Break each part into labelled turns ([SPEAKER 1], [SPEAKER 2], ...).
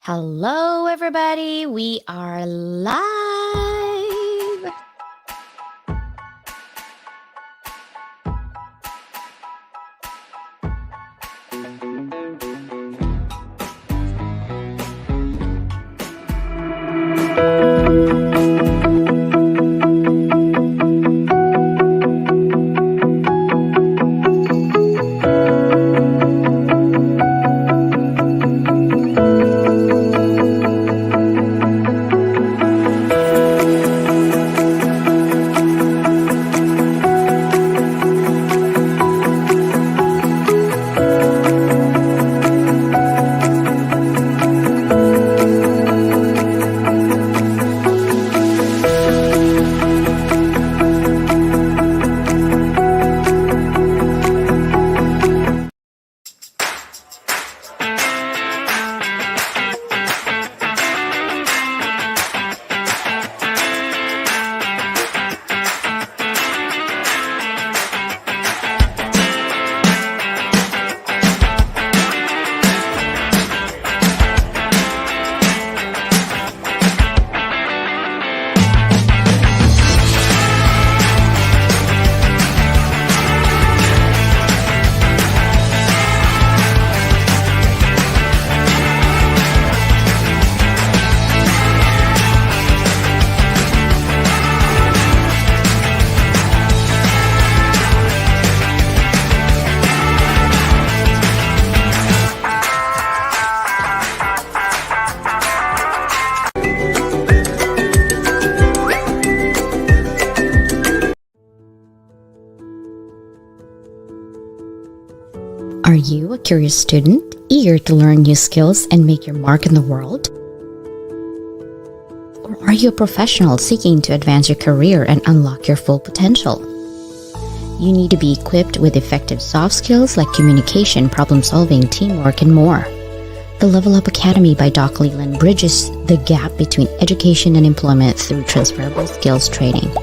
[SPEAKER 1] Hello, everybody. We are live. Are you a curious student, eager to learn new skills and make your mark in the world? Or are you a professional seeking to advance your career and unlock your full potential? You need to be equipped with effective soft skills like communication, problem solving, teamwork, and more. The Level Up Academy by Doc Leland bridges the gap between education and employment through transferable skills training.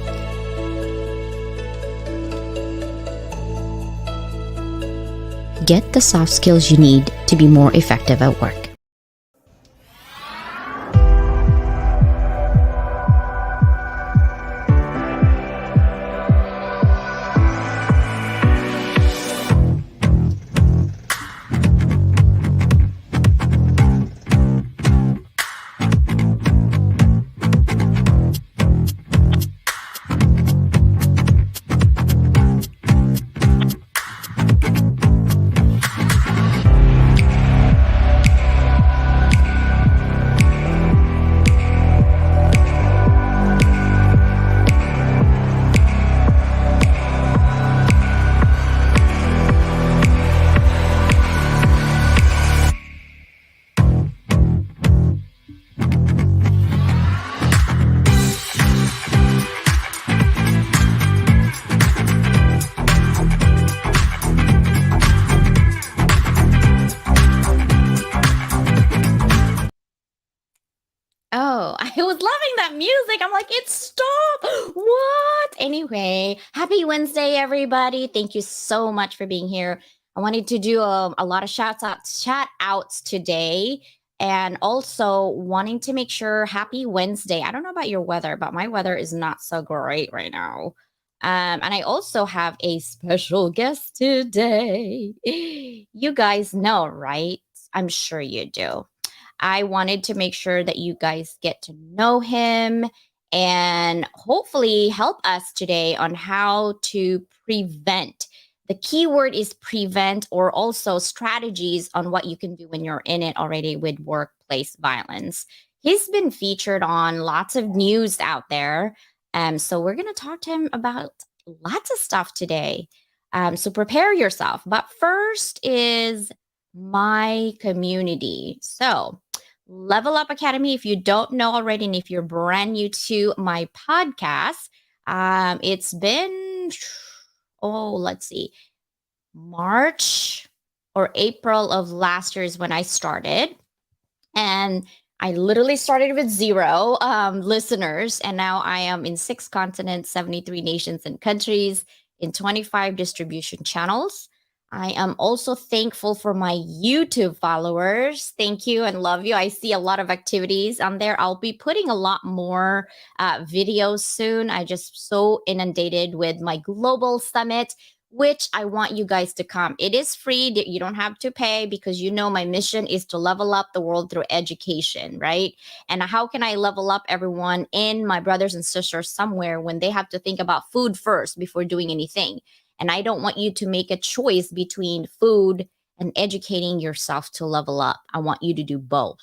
[SPEAKER 1] Get the soft skills you need to be more effective at work. Oh, I was loving that music. I'm like, it's stop. What? Anyway, happy Wednesday, everybody. Thank you so much for being here. I wanted to do a lot of shout outs today, and also wanting to make sure happy Wednesday. I don't know about your weather, but my weather is not so great right now. And I also have a special guest today. You guys know, right? I'm sure you do. I wanted to make sure that you guys get to know him and hopefully help us today on how to prevent. The key word is prevent, or also strategies on what you can do when you're in it already with workplace violence. He's been featured on lots of news out there. So we're going to talk to him about lots of stuff today. So prepare yourself. But first is my community. So, Level Up Academy, if you don't know already, and if you're brand new to my podcast, it's been, let's see, March or April of last year is when I started. And I literally started with zero listeners, and now I am in 6 continents, 73 nations and countries, in 25 distribution channels. I am also thankful for my YouTube followers. Thank you and love you. I see a lot of activities on there. I'll be putting a lot more videos soon. I just so inundated with my global summit, which I want you guys to come. It is free. You don't have to pay because you know my mission is to level up the world through education, right? And how can I level up everyone in my brothers and sisters somewhere when they have to think about food first before doing anything? And I don't want you to make a choice between food and educating yourself to level up. I want you to do both.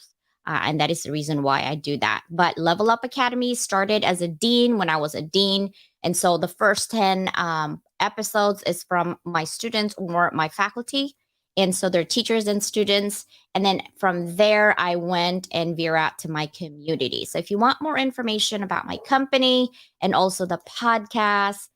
[SPEAKER 1] And that is the reason why I do that. But Level Up Academy started as a dean when I was a dean. And so the first 10 episodes is from my students or my faculty. And so they're teachers and students. And then from there, I went and veer out to my community. So if you want more information about my company and also the podcast,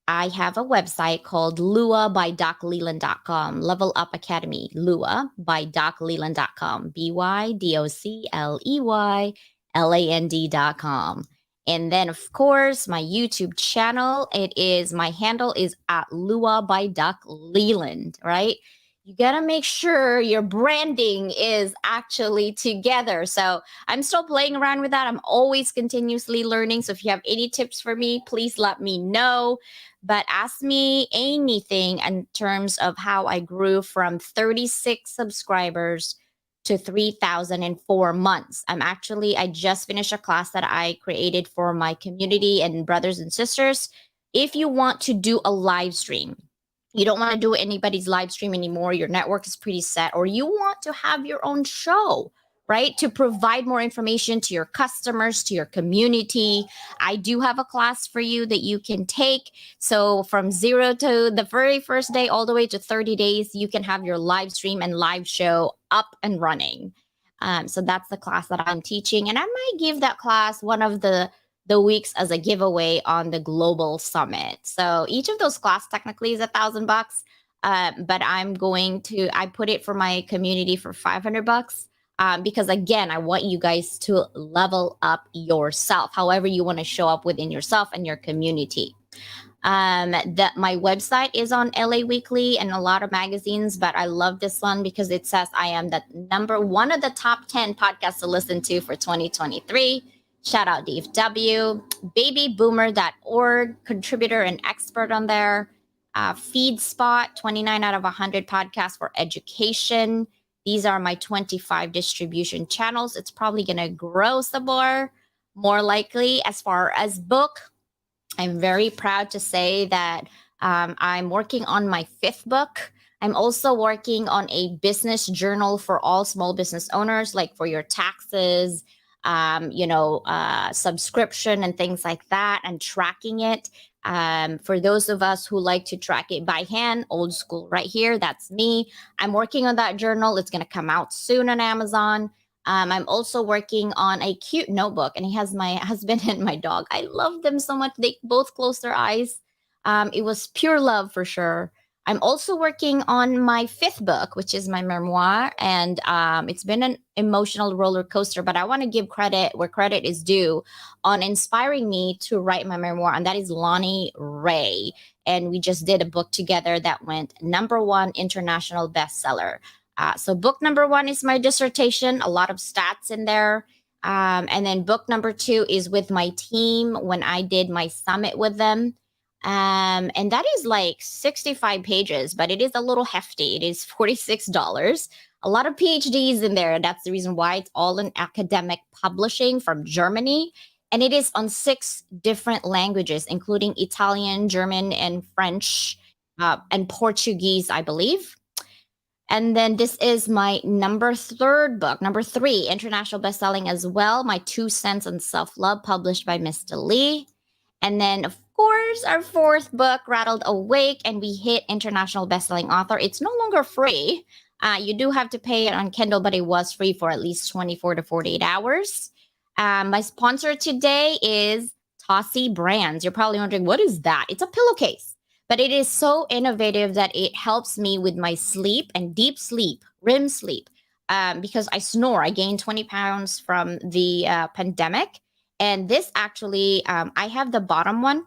[SPEAKER 1] I have a website called Lua by DocLeland.com, Level Up Academy, Lua by DocLeland.com, BYDOCLEYLAND.com. And then, of course, my YouTube channel, my handle is at Lua by Doc Leland, right? You got to make sure your branding is actually together. So I'm still playing around with that. I'm always continuously learning. So if you have any tips for me, please let me know. But ask me anything in terms of how I grew from 36 subscribers to 3,000 in 4 months. I just finished a class that I created for my community and brothers and sisters. If you want to do a live stream, you don't want to do anybody's live stream anymore, your network is pretty set, or you want to have your own show, right? To provide more information to your customers, to your community. I do have a class for you that you can take. So from zero to the very first day, all the way to 30 days, you can have your live stream and live show up and running. So that's the class that I'm teaching. And I might give that class one of the weeks as a giveaway on the global summit. So each of those class technically is $1,000. But I put it for my community for $500. Because again, I want you guys to level up yourself, however you want to show up within yourself and your community. That my website is on LA Weekly and a lot of magazines, but I love this one because it says I am the number one of the top 10 podcasts to listen to for 2023. Shout out Dave W. Babyboomer.org, contributor and expert on there. FeedSpot, 29 out of 100 podcasts for education. These are my 25 distribution channels. It's probably going to grow some more likely. As far as book, I'm very proud to say that I'm working on my 5th book. I'm also working on a business journal for all small business owners, like for your taxes, subscription and things like that, and tracking it. For those of us who like to track it by hand, old school right here, that's me. I'm working on that journal. It's going to come out soon on Amazon. I'm also working on a cute notebook, and it has my husband and my dog. I love them so much. They both closed their eyes. It was pure love for sure. I'm also working on my 5th book, which is my memoir, and it's been an emotional roller coaster, but I want to give credit where credit is due on inspiring me to write my memoir, and that is Lonnie Ray. And we just did a book together that went #1 international bestseller. So book #1 is my dissertation, a lot of stats in there. And then book #2 is with my team when I did my summit with them. And that is like 65 pages, but it is a little hefty. It is $46. A lot of PhDs in there. That's the reason why it's all in academic publishing from Germany. And it is on 6 different languages, including Italian, German, and French, and Portuguese, I believe. And then this is my #3 book, #3, international bestselling as well. My 2 Cents on Self-Love, published by Mr. Lee. And then, of course, our 4th book, Rattled Awake, and we hit international bestselling author. It's no longer free. You do have to pay it on Kindle, but it was free for at least 24 to 48 hours. My sponsor today is Tossie Brands. You're probably wondering, what is that? It's a pillowcase, but it is so innovative that it helps me with my sleep and deep sleep, REM sleep, because I snore. I gained 20 pounds from the pandemic. And this actually, I have the bottom one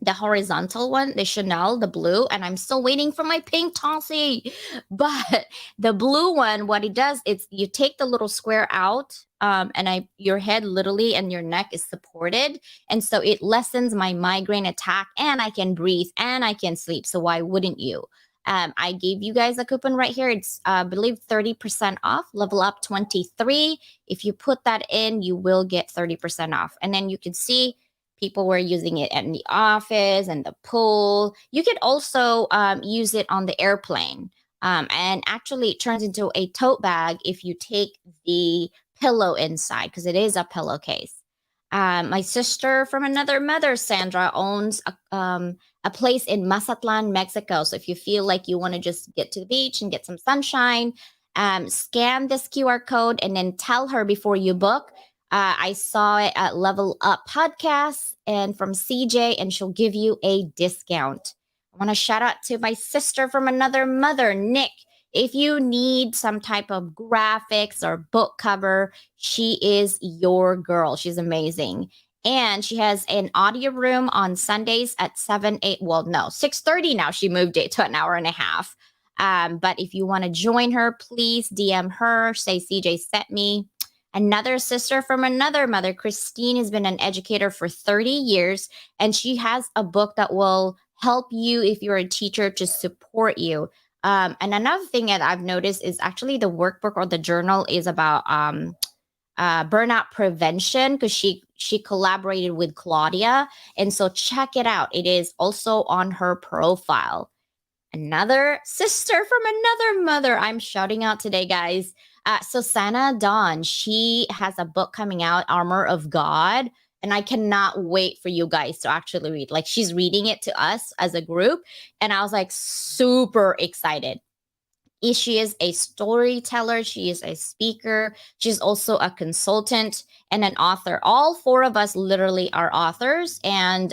[SPEAKER 1] the horizontal one, the Chanel, the blue, and I'm still waiting for my pink Tossie. But the blue one, what it does, it's you take the little square out, and your head literally and your neck is supported, and so it lessens my migraine attack, and I can breathe and I can sleep. So why wouldn't you? I gave you guys a coupon right here. It's I believe 30% off. Level Up 23. If you put that in, you will get 30% off, and then you can see people were using it in the office and the pool. You could also use it on the airplane. And actually, it turns into a tote bag if you take the pillow inside, because it is a pillowcase. My sister from another mother, Sandra, owns a place in Mazatlan, Mexico. So if you feel like you want to just get to the beach and get some sunshine, scan this QR code and then tell her before you book. I saw it at Level Up Podcasts and from CJ, and she'll give you a discount. I want to shout out to my sister from another mother, Nick. If you need some type of graphics or book cover, she is your girl. She's amazing. And she has an audio room on Sundays at 7, 8, well, no, 6:30 now. She moved it to an hour and a half. But if you want to join her, please DM her, say CJ sent me. Another sister from another mother, Christine, has been an educator for 30 years, and she has a book that will help you if you're a teacher to support you. And another thing that I've noticed is actually the workbook or the journal is about burnout prevention, because she collaborated with Claudia, and so check it out. It is also on her profile. Another sister from another mother. I'm shouting out today, guys. Susanna Dawn, she has a book coming out, Armor of God. And I cannot wait for you guys to actually read. Like, she's reading it to us as a group. And I was like super excited. She is a storyteller. She is a speaker. She's also a consultant and an author. All four of us literally are authors. And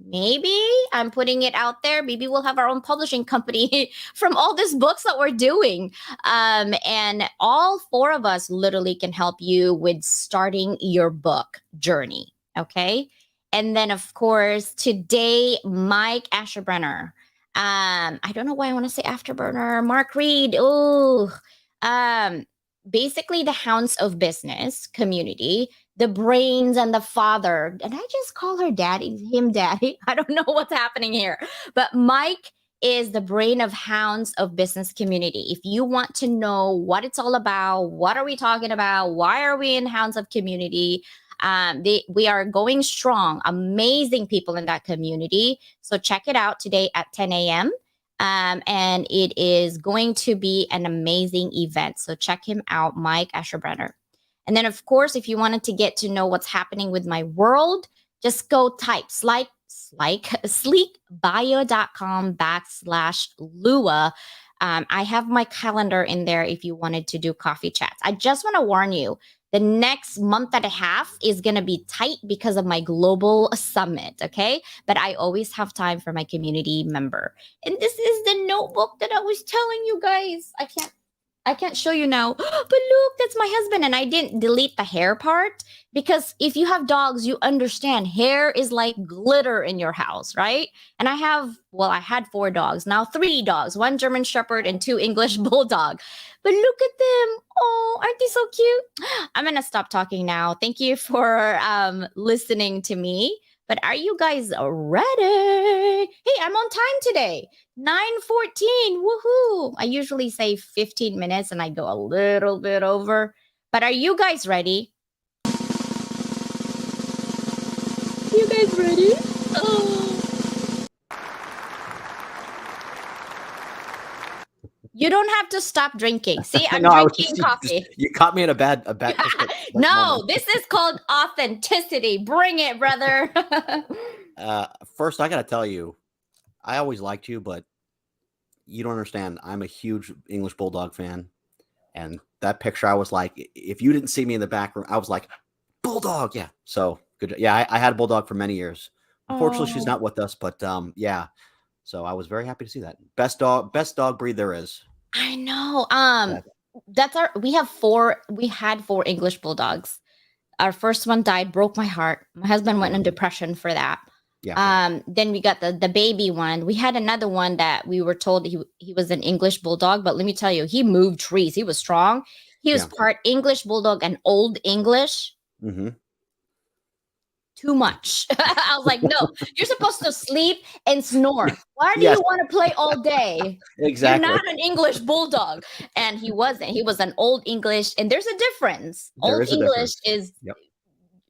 [SPEAKER 1] maybe I'm putting it out there. Maybe we'll have our own publishing company from all these books that we're doing. And all four of us literally can help you with starting your book journey. Okay. And then, of course, today, Mike Asherbrenner. I don't know why I want to say Afterburner. Mark Reed. Oh, basically the Hounds of Business community, the brains and the father. And I just call her daddy, him daddy. I don't know what's happening here. But Mike is the brain of Hounds of Business community. If you want to know what it's all about, what are we talking about? Why are we in Hounds of community? We are going strong, amazing people in that community. So check it out today at 10 a.m. And it is going to be an amazing event. So check him out, Mike Asherbrenner. And then, of course, if you wanted to get to know what's happening with my world, just go type sleekbio.com/Lua. I have my calendar in there if you wanted to do coffee chats. I just want to warn you, the next month and a half is going to be tight because of my global summit, okay? But I always have time for my community member. And this is the notebook that I was telling you guys. I can't show you now. But look, that's my husband. And I didn't delete the hair part because if you have dogs, you understand hair is like glitter in your house, right? And I had 4 dogs, now 3 dogs, 1 German Shepherd and 2 English Bulldog. But look at them. Oh, aren't they so cute? I'm going to stop talking now. Thank you for listening to me. But are you guys ready? Hey, I'm on time today. 9:14. Woohoo. I usually say 15 minutes and I go a little bit over. But are you guys ready? You guys ready? Oh. You don't have to stop drinking. See, I'm drinking coffee.
[SPEAKER 2] You caught me in a bad.
[SPEAKER 1] No, this is called authenticity. Bring it, brother.
[SPEAKER 2] First, I got to tell you, I always liked you, but you don't understand. I'm a huge English Bulldog fan. And that picture, I was like, if you didn't see me in the back room, I was like, Bulldog. Yeah. So good. Yeah. I had a Bulldog for many years. Unfortunately, she's not with us, but yeah. So I was very happy to see that. Best dog breed there is.
[SPEAKER 1] I know. We had 4 English Bulldogs. Our first one died, broke my heart. My husband went in depression for that.
[SPEAKER 2] Yeah.
[SPEAKER 1] Then we got the baby one. We had another one that we were told he was an English bulldog, but let me tell you, he moved trees. He was strong. He was
[SPEAKER 2] Yeah.
[SPEAKER 1] part English bulldog and old English.
[SPEAKER 2] Hmm.
[SPEAKER 1] Too much. I was like, no, you're supposed to sleep and snore. Why do you
[SPEAKER 2] Yes,
[SPEAKER 1] want to play all day? You're
[SPEAKER 2] exactly.
[SPEAKER 1] not an English bulldog. And he wasn't. He was an old English. And there's a difference.
[SPEAKER 2] There
[SPEAKER 1] Old
[SPEAKER 2] is a
[SPEAKER 1] English
[SPEAKER 2] difference.
[SPEAKER 1] is,
[SPEAKER 2] Yep.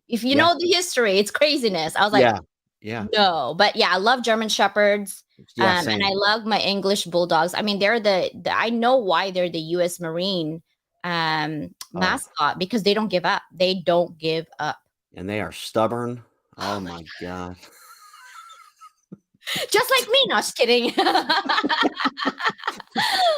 [SPEAKER 1] if you
[SPEAKER 2] Yeah.
[SPEAKER 1] know the history, it's craziness. I was like,
[SPEAKER 2] Yeah. Yeah.
[SPEAKER 1] no. But yeah, I love German Shepherds.
[SPEAKER 2] Yeah.
[SPEAKER 1] And
[SPEAKER 2] Same.
[SPEAKER 1] I love my English bulldogs. I mean, they're I know why they're the US Marine
[SPEAKER 2] Oh,
[SPEAKER 1] mascot, because they don't give up. They don't give up.
[SPEAKER 2] and they are stubborn.
[SPEAKER 1] Oh
[SPEAKER 2] Oh
[SPEAKER 1] my,
[SPEAKER 2] my God.
[SPEAKER 1] just like me. No, just kidding.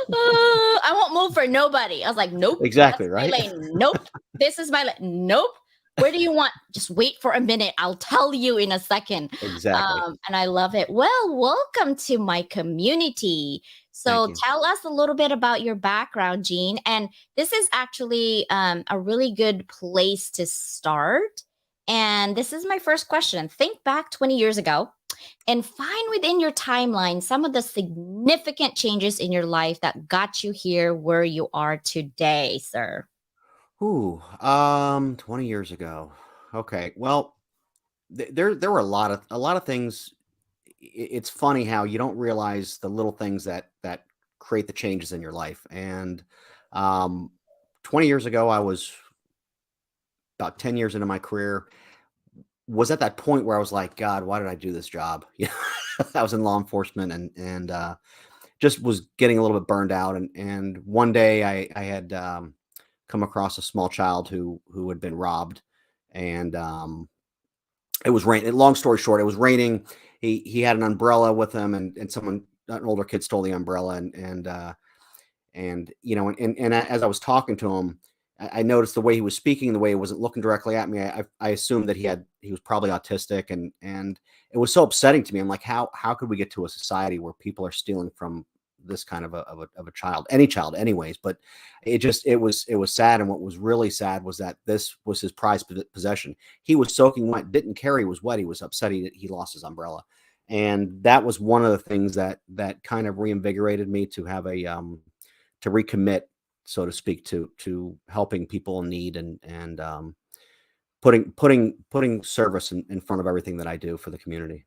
[SPEAKER 1] I won't move for nobody. I was like, nope,
[SPEAKER 2] Exactly.
[SPEAKER 1] that's my
[SPEAKER 2] Right.
[SPEAKER 1] lane. Nope, this is my lane. Nope. Where do you want? Just wait for a minute. I'll tell you in a second.
[SPEAKER 2] Exactly.
[SPEAKER 1] And I love it. Well, welcome to my community.
[SPEAKER 2] Thank
[SPEAKER 1] So
[SPEAKER 2] you.
[SPEAKER 1] tell us a little bit about your background, Jean. And this is actually a really good place to start. And this is my first question. Think back 20 years ago and find within your timeline some of the significant changes in your life that got you here where you are today, sir.
[SPEAKER 2] Ooh, 20 years ago. Okay. Well, there were a lot of things. It's funny how you don't realize the little things that create the changes in your life. And um 20 years ago, I was about 10 years into my career, was at that point where I was like, God, why did I do this job? You know, I was in law enforcement and just was getting a little bit burned out. And one day I had come across a small child who had been robbed, and it was raining. Long story short, it was raining. He had an umbrella with him, and someone, an older kid, stole the umbrella, and as I was talking to him, I noticed the way he was speaking, the way he wasn't looking directly at me. I assumed that he was probably autistic, and it was so upsetting to me. I'm like, how could we get to a society where people are stealing from this kind of a child, any child, anyways? But it was sad, and what was really sad was that this was his prized possession. He was soaking wet, didn't care he was wet. He was upset he lost his umbrella, and that was one of the things that kind of reinvigorated me to have a to recommit, so to speak, to helping people in need, and putting service in front of everything that I do for the community.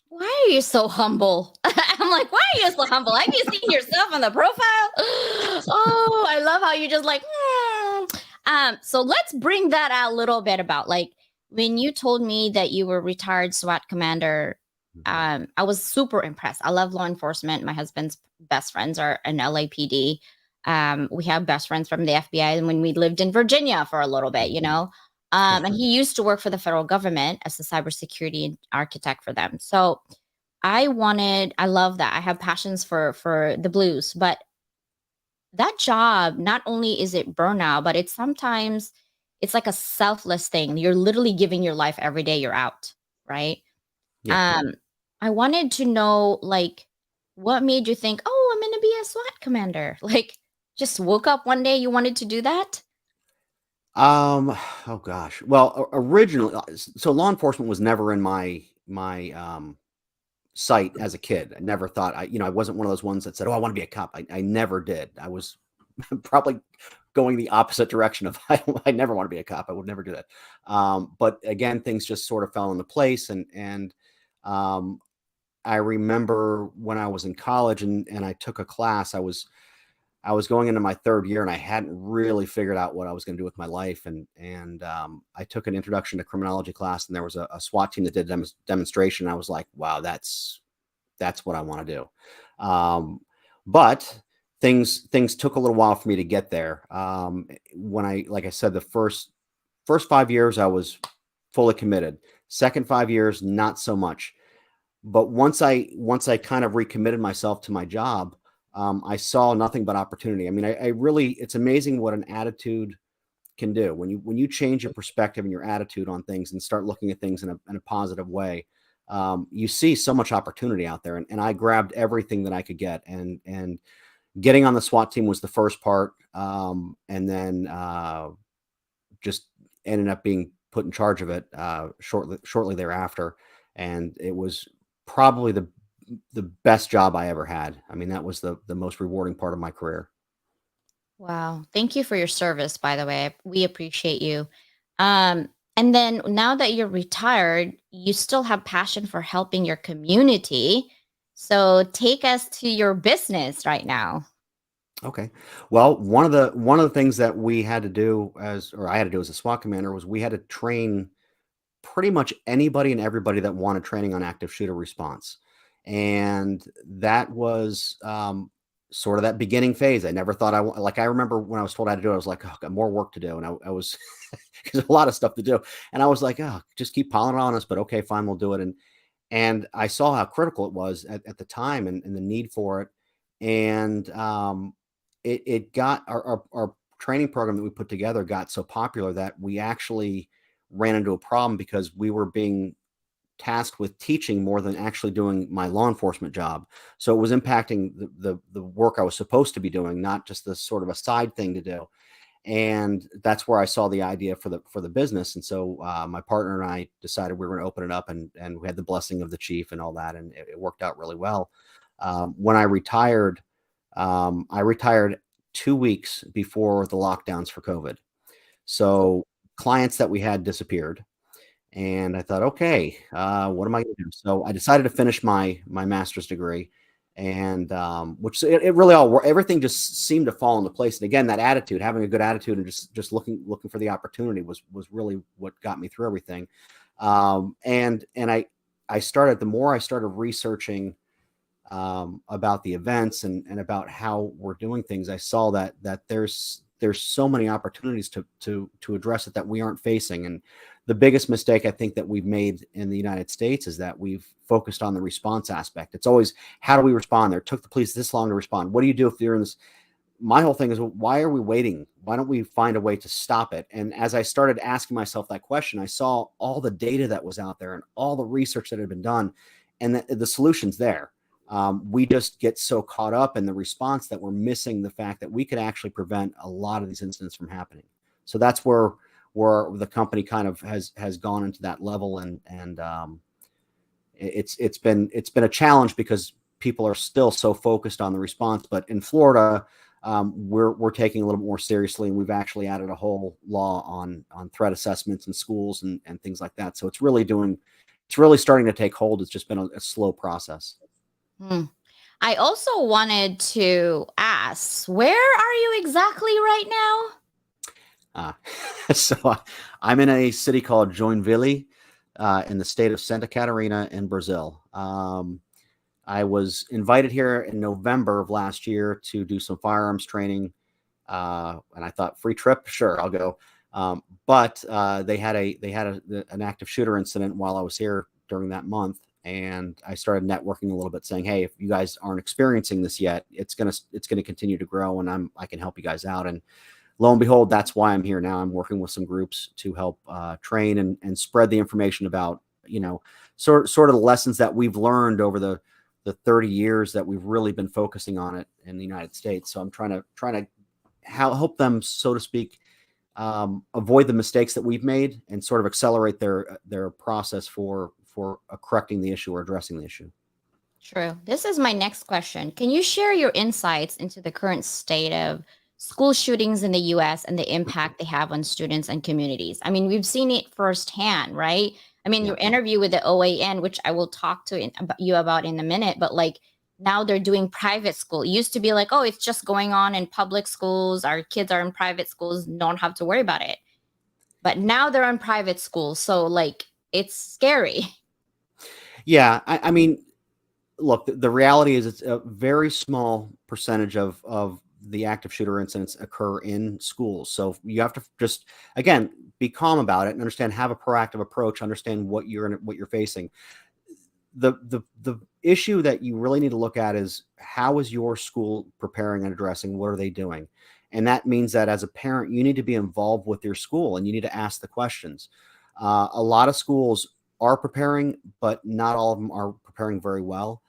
[SPEAKER 1] Why are you so humble? I'm like, why are you so humble? Have you seen yourself on the profile? Oh, I love how you just like, hmm. So let's bring that out a little bit about like when you told me that you were retired SWAT commander. I was super impressed. I love law enforcement. My husband's best friends are an LAPD. We have best friends from the FBI, and when we lived in Virginia for a little bit, you
[SPEAKER 2] Mhm.
[SPEAKER 1] know. And he used to work for the federal government as a cybersecurity architect for them. So I love that. I have passions for the blues, but that job, not only is it burnout, but it's sometimes it's like a selfless thing. You're literally giving your life every day you're out, right?
[SPEAKER 2] Yeah.
[SPEAKER 1] Um, I wanted to know like what made you think, "Oh, I'm going to be a SWAT commander." Like just woke up one day you wanted to do that?
[SPEAKER 2] Oh gosh. Well, originally, so law enforcement was never in my sight as a kid. I never thought I wasn't one of those ones that said, "Oh, I want to be a cop." I never did. I was probably going the opposite direction of I never want to be a cop. I would never do that. But again, things just sort of fell into place, and um, I remember when I was in college and I took a class. I was going into my third year and I hadn't really figured out what I was going to do with my life. And I took an introduction to criminology class, and there was a SWAT team that did a demonstration. I was like, wow, that's what I want to do. But things took a little while for me to get there. When like I said, the first 5 years I was fully committed. Second 5 years, not so much. But once I kind of recommitted myself to my job, I saw nothing but opportunity. I mean, I really, it's amazing what an attitude can do when you change your perspective and your attitude on things and start looking at things in a positive way. You see so much opportunity out there, and I grabbed everything that I could get, and getting on the SWAT team was the first part, and then just ended up being put in charge of it shortly thereafter, and it was probably the best job I ever had. I mean, that was the most rewarding part of my career.
[SPEAKER 1] Wow. Thank you for your service, by the way. We appreciate you. And then now that you're retired, you still have passion for helping your community. So take us to your business right now.
[SPEAKER 2] Okay. Well, one of the things that we had to do or I had to do as a SWAT commander was we had to train pretty much anybody and everybody that wanted training on active shooter response. And that was sort of that beginning phase. I never thought I remember when I was told I had to do it, I was like, oh, got more work to do. And I was, there's a lot of stuff to do. And I was like, oh, just keep piling on us, but okay, fine, we'll do it. And I saw how critical it was at the time and the need for it. And it got our training program that we put together got so popular that we actually ran into a problem because we were being tasked with teaching more than actually doing my law enforcement job. So it was impacting the work I was supposed to be doing, not just the sort of a side thing to do. And that's where I saw the idea for the business. And so my partner and I decided we were going to open it up, and we had the blessing of the chief and all that, and it worked out really well. When I retired 2 weeks before the lockdowns for COVID. So clients that we had disappeared, and I thought, okay, what am I going to do? So I decided to finish my master's degree, and which it really everything just seemed to fall into place. And again, that attitude, having a good attitude, and just looking for the opportunity was really what got me through everything. And I started, the more I started researching about the events and about how we're doing things, I saw that there's so many opportunities to address it that we aren't facing. And the biggest mistake I think that we've made in the United States is that we've focused on the response aspect. It's always, how do we respond? There took the police this long to respond. What do you do if you're in this? My whole thing is, why are we waiting? Why don't we find a way to stop it? And as I started asking myself that question, I saw all the data that was out there and all the research that had been done, and the solution's there. We just get so caught up in the response that we're missing the fact that we could actually prevent a lot of these incidents from happening. So that's where the company kind of has gone into that level, and it's been a challenge because people are still so focused on the response. But in Florida, we're taking a little bit more seriously, and we've actually added a whole law on threat assessments in schools and things like that. So it's really starting to take hold. It's just been a slow process.
[SPEAKER 1] Hmm. I also wanted to ask, where are you exactly right now?
[SPEAKER 2] So I'm in a city called Joinville, in the state of Santa Catarina in Brazil. I was invited here in November of last year to do some firearms training, and I thought, free trip, sure, I'll go. But they had an active shooter incident while I was here during that month. And I started networking a little bit, saying, hey, if you guys aren't experiencing this yet, it's gonna continue to grow, and I can help you guys out. And lo and behold, that's why I'm here now. I'm working with some groups to help train and spread the information about, sort of the lessons that we've learned over the 30 years that we've really been focusing on it in the United States. So I'm trying to help them, so to speak, avoid the mistakes that we've made and sort of accelerate their process for correcting the issue or addressing the issue.
[SPEAKER 1] True. This is my next question. Can you share your insights into the current state of school shootings in the US and the impact they have on students and communities? I mean, we've seen it firsthand, right? I mean,
[SPEAKER 2] Yeah.
[SPEAKER 1] your interview with the OAN, which I will talk to you about in a minute, but like now they're doing private school. It used to be like, oh, it's just going on in public schools. Our kids are in private schools, don't have to worry about it. But now they're in private schools. So like, it's scary.
[SPEAKER 2] Yeah. I mean, look, the reality is it's a very small percentage of the active shooter incidents occur in schools. So you have to just, again, be calm about it and understand, have a proactive approach, understand what you're facing. The issue that you really need to look at is, how is your school preparing and addressing? What are they doing? And that means that as a parent, you need to be involved with your school and you need to ask the questions. A lot of schools are preparing, but not all of them are preparing very well.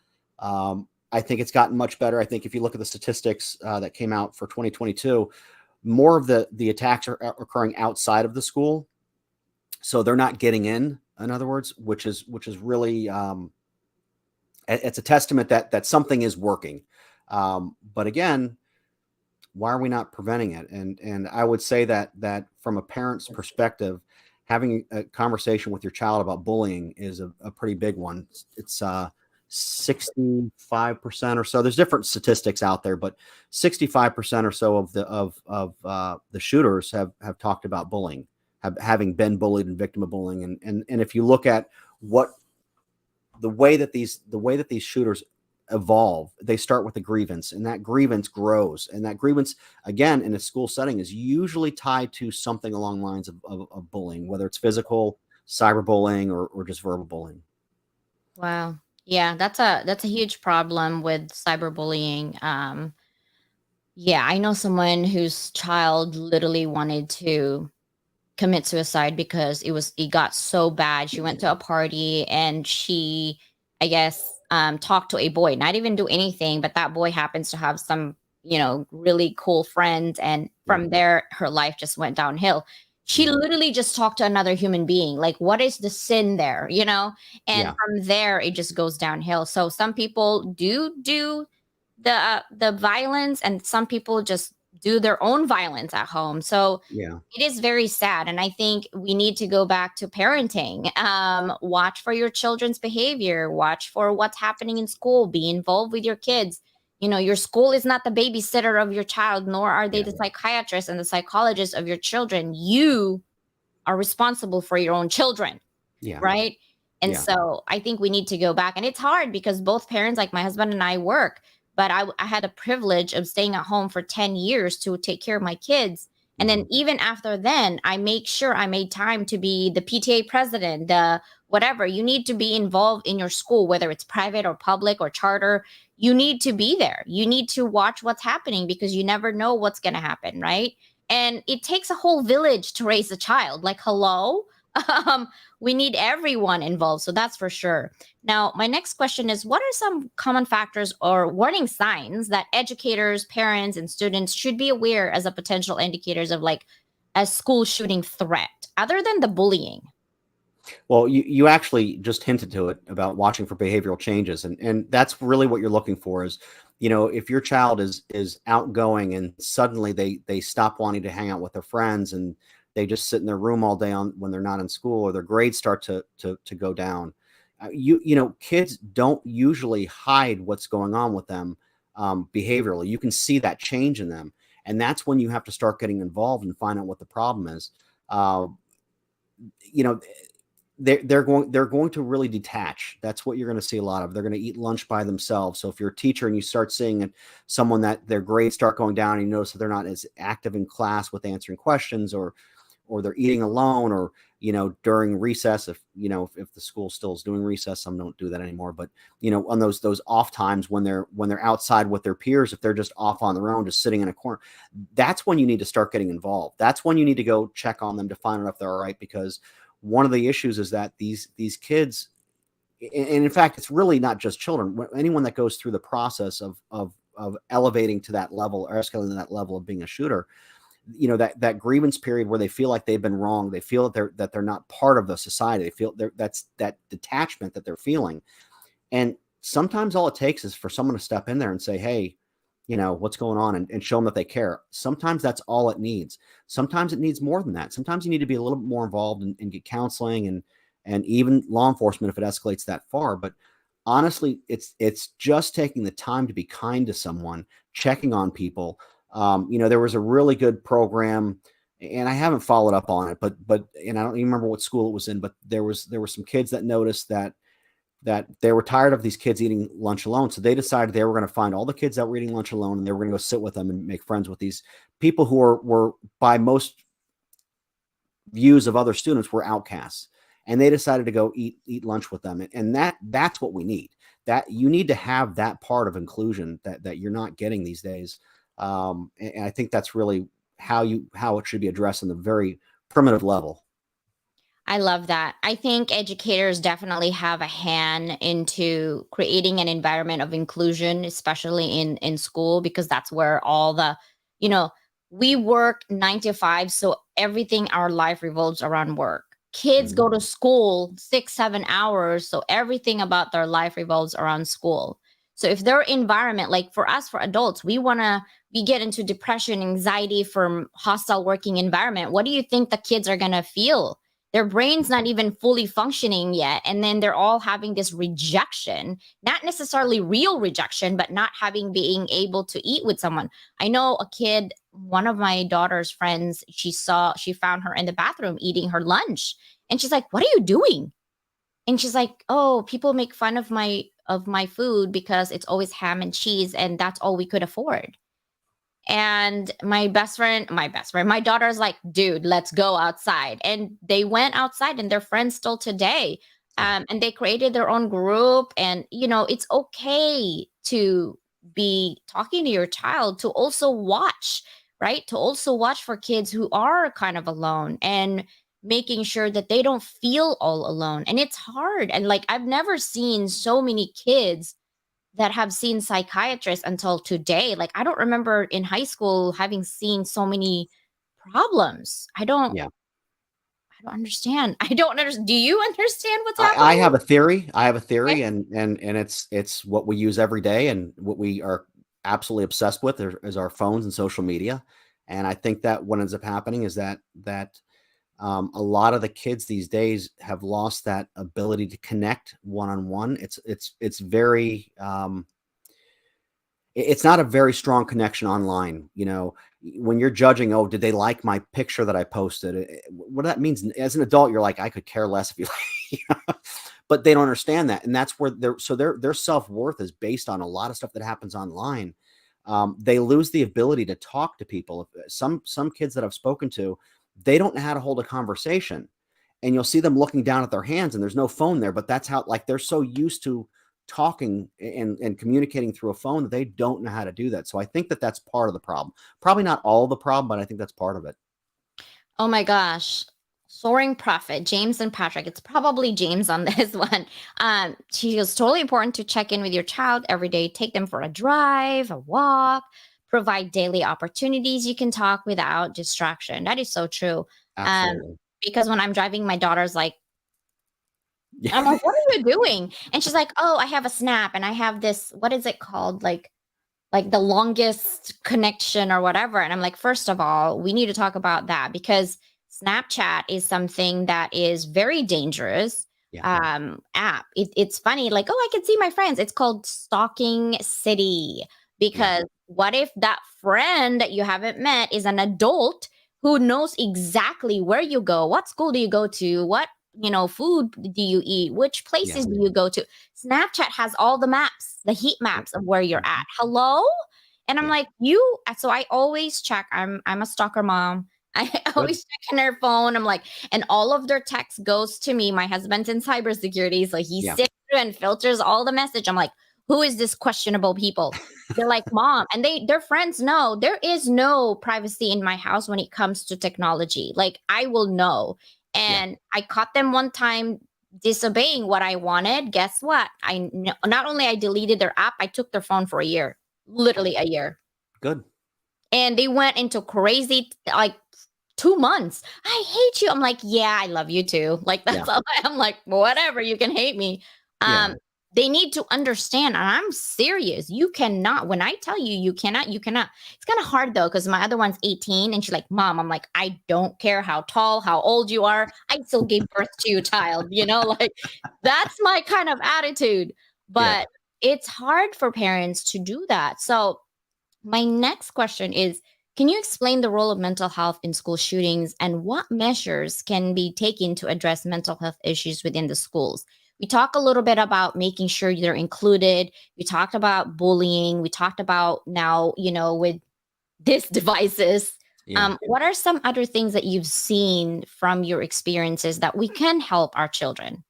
[SPEAKER 2] I think it's gotten much better. I think if you look at the statistics that came out for 2022, more of the attacks are occurring outside of the school. so they're not getting in other words, which is really it's a testament that something is working. But again, why are we not preventing it? And I would say that from a parent's perspective, having a conversation with your child about bullying is a pretty big one. It's 65% or so. There's different statistics out there, but 65% or so of the shooters have talked about bullying, having been bullied and victim of bullying. And if you look at what the way that these shooters evolve, they start with a grievance, and that grievance grows, and that grievance, again, in a school setting, is usually tied to something along the lines of bullying, whether it's physical, cyberbullying, or just verbal bullying.
[SPEAKER 1] Wow. Yeah, that's a huge problem with cyberbullying. Yeah, I know someone whose child literally wanted to commit suicide because it got so bad. She went to a party and she, I guess, talked to a boy, not even do anything, but that boy happens to have some, really cool friends, and
[SPEAKER 2] Yeah.
[SPEAKER 1] from there her life just went downhill. She
[SPEAKER 2] Yeah.
[SPEAKER 1] literally just talked to another human being. Like, what is the sin there, and
[SPEAKER 2] Yeah.
[SPEAKER 1] from there it just goes downhill. So some people do the violence, and some people just do their own violence at home. So
[SPEAKER 2] Yeah.
[SPEAKER 1] it is very sad. And I think we need to go back to parenting. Watch for your children's behavior, watch for what's happening in school, be involved with your kids. Your school is not the babysitter of your child, nor are they
[SPEAKER 2] Yeah.
[SPEAKER 1] the psychiatrist and the psychologist of your children. You are responsible for your own children,
[SPEAKER 2] Yeah.
[SPEAKER 1] right? And
[SPEAKER 2] Yeah.
[SPEAKER 1] so I think we need to go back. And it's hard because both parents, like my husband and I, work, but I had the privilege of staying at home for 10 years to take care of my kids. And then even after then, I make sure I made time to be the PTA president, the whatever. You need to be involved in your school, whether it's private or public or charter. You need to be there. You need to watch what's happening because you never know what's going to happen, right? And it takes a whole village to raise a child. Like, hello? Um, we need everyone involved. So that's for sure. Now, my next question is, what are some common factors or warning signs that educators, parents, and students should be aware as a potential indicators of like a school shooting threat other than the bullying?
[SPEAKER 2] Well, you actually just hinted to it about watching for behavioral changes, and that's really what you're looking for. Is if your child is outgoing and suddenly they stop wanting to hang out with their friends and they just sit in their room all day on when they're not in school, or their grades start to go down. Kids don't usually hide what's going on with them behaviorally. You can see that change in them, and that's when you have to start getting involved and find out what the problem is. Uh, you know, they're going to really detach. That's what you're going to see a lot of. They're going to eat lunch by themselves. So if you're a teacher and you start seeing someone that their grades start going down, and you notice that they're not as active in class with answering questions, or they're eating alone, or during recess, if the school still is doing recess, some don't do that anymore, but on those off times when they're outside with their peers, if they're just off on their own, just sitting in a corner, that's when you need to start getting involved. That's when you need to go check on them to find out if they're all right, because one of the issues is that these kids, and in fact, it's really not just children. Anyone that goes through the process of elevating to that level, or escalating to that level of being a shooter, that grievance period where they feel like they've been wrong, they feel that they're not part of the society, they feel that's that detachment that they're feeling. And sometimes all it takes is for someone to step in there and say, hey, what's going on, and show them that they care. Sometimes that's all it needs. Sometimes it needs more than that. Sometimes you need to be a little bit more involved and get counseling and even law enforcement if it escalates that far. But honestly, it's just taking the time to be kind to someone, checking on people. There was a really good program, and I haven't followed up on it, but and I don't even remember what school it was in, but there were some kids that noticed that they were tired of these kids eating lunch alone. So they decided they were going to find all the kids that were eating lunch alone, and they were going to go sit with them and make friends with these people who were by most views of other students were outcasts. And they decided to go eat lunch with them. And that's what we need. That you need to have that part of inclusion that you're not getting these days. And I think that's really how it should be addressed on the very primitive level.
[SPEAKER 1] I love that. I think educators definitely have a hand into creating an environment of inclusion, especially in school, because that's where all the, you know, we work 9 to 5, so everything our life revolves around work. kids
[SPEAKER 2] Mhm.
[SPEAKER 1] go to school 6 7 hours, so everything about their life revolves around school. So if their environment, like for us, for adults, we get into depression, anxiety from hostile working environment. What do you think the kids are gonna feel? Their brain's not even fully functioning yet, and then they're all having this rejection, not necessarily real rejection, but not having being able to eat with someone. I know a kid, one of my daughter's friends, she found her in the bathroom eating her lunch, and she's like, "What are you doing?" And she's like, "Oh, people make fun of my food because it's always ham and cheese, and that's all we could afford." And my daughter's like, "Dude, let's go outside." And they went outside, and they're friends still today.
[SPEAKER 2] Yeah.
[SPEAKER 1] And they created their own group. And it's okay to be talking to your child, to also watch, right? To also watch for kids who are kind of alone, and making sure that they don't feel all alone. And it's hard. And like, I've never seen so many kids that have seen psychiatrists until today. Like, I don't remember in high school having seen so many problems.
[SPEAKER 2] Yeah.
[SPEAKER 1] I don't understand. I don't understand. Do you understand what's
[SPEAKER 2] I
[SPEAKER 1] happening?
[SPEAKER 2] have a theory. I have a
[SPEAKER 1] Okay.
[SPEAKER 2] theory, and it's what we use every day, and what we are absolutely obsessed with is our phones and social media. And I think that what ends up happening is that a lot of the kids these days have lost that ability to connect one on one. It's very it's not a very strong connection online. When you're judging, oh, did they like my picture that I posted? What that means as an adult, you're like, I could care less if you like, but they don't understand that. And that's where their self-worth is based on a lot of stuff that happens online. They lose the ability to talk to people. Some kids that I've spoken to, they don't know how to hold a conversation, and you'll see them looking down at their hands, and there's no phone there, but that's how, like, they're so used to talking and communicating through a phone that they don't know how to do that. So I think that that's part of the problem. Probably not all the problem, but I think that's part of it.
[SPEAKER 1] Oh my gosh. Soaring Prophet, James and Patrick. It's probably James on this one. She is totally important to check in with your child every day. Take them for a drive, a walk, provide daily opportunities you can talk without distraction. That is so true. Um,
[SPEAKER 2] Absolutely.
[SPEAKER 1] because when I'm driving, my daughter's like,
[SPEAKER 2] Yeah.
[SPEAKER 1] I'm like, "What are you doing?" And she's like, "Oh, I have a Snap, and I have this, what is it called? Like the longest connection or whatever." And I'm like, "First of all, we need to talk about that, because Snapchat is something that is very dangerous
[SPEAKER 2] Yeah.
[SPEAKER 1] app. It's funny, like, oh, I can see my friends. It's called Stalking City,
[SPEAKER 2] Yeah.
[SPEAKER 1] because what if that friend that you haven't met is an adult who knows exactly where you go, what school do you go to, what food do you eat, which
[SPEAKER 2] Yeah.
[SPEAKER 1] places do you go to. Snapchat has all the maps, the heat
[SPEAKER 2] Yep.
[SPEAKER 1] maps of where you're at.
[SPEAKER 2] Mhm.
[SPEAKER 1] Hello? And I'm
[SPEAKER 2] Yeah.
[SPEAKER 1] like, so I always check. I'm a stalker mom. I
[SPEAKER 2] Good.
[SPEAKER 1] always check in their phone. I'm like, and all of their text goes to me. My husband's in cybersecurity, so he
[SPEAKER 2] Yeah.
[SPEAKER 1] sifts through and filters all the message. I'm like, who is this questionable people? They're like, "Mom," and their friends know there is no privacy in my house when it comes to technology. Like, I will know.
[SPEAKER 2] Yeah.
[SPEAKER 1] And I caught them one time disobeying what I wanted. Guess what? Not only I deleted their app, I took their phone for a year,
[SPEAKER 2] Oh,
[SPEAKER 1] literally a year.
[SPEAKER 2] good.
[SPEAKER 1] And they went into crazy, like, 2 months. "I hate you." I'm like, "Yeah, I love you too." Like,
[SPEAKER 2] Yeah.
[SPEAKER 1] that's all. I'm like, whatever, you can hate me.
[SPEAKER 2] Yeah.
[SPEAKER 1] They need to understand, and I'm serious. You cannot, when I tell you, you cannot. It's kind of hard though, because my other one's 18, and she's like, "Mom," I'm like, "I don't care how tall, how old you are. I still gave birth to you, child." Like, that's my kind of attitude.
[SPEAKER 2] Yeah.
[SPEAKER 1] But it's hard for parents to do that. So my next question is, can you explain the role of mental health in school shootings, and what measures can be taken to address mental health issues within the schools? We talk a little bit about making sure they're included. We talked about bullying. We talked about now, with these devices.
[SPEAKER 2] Yeah.
[SPEAKER 1] What are some other things that you've seen from your experiences that we can help our children?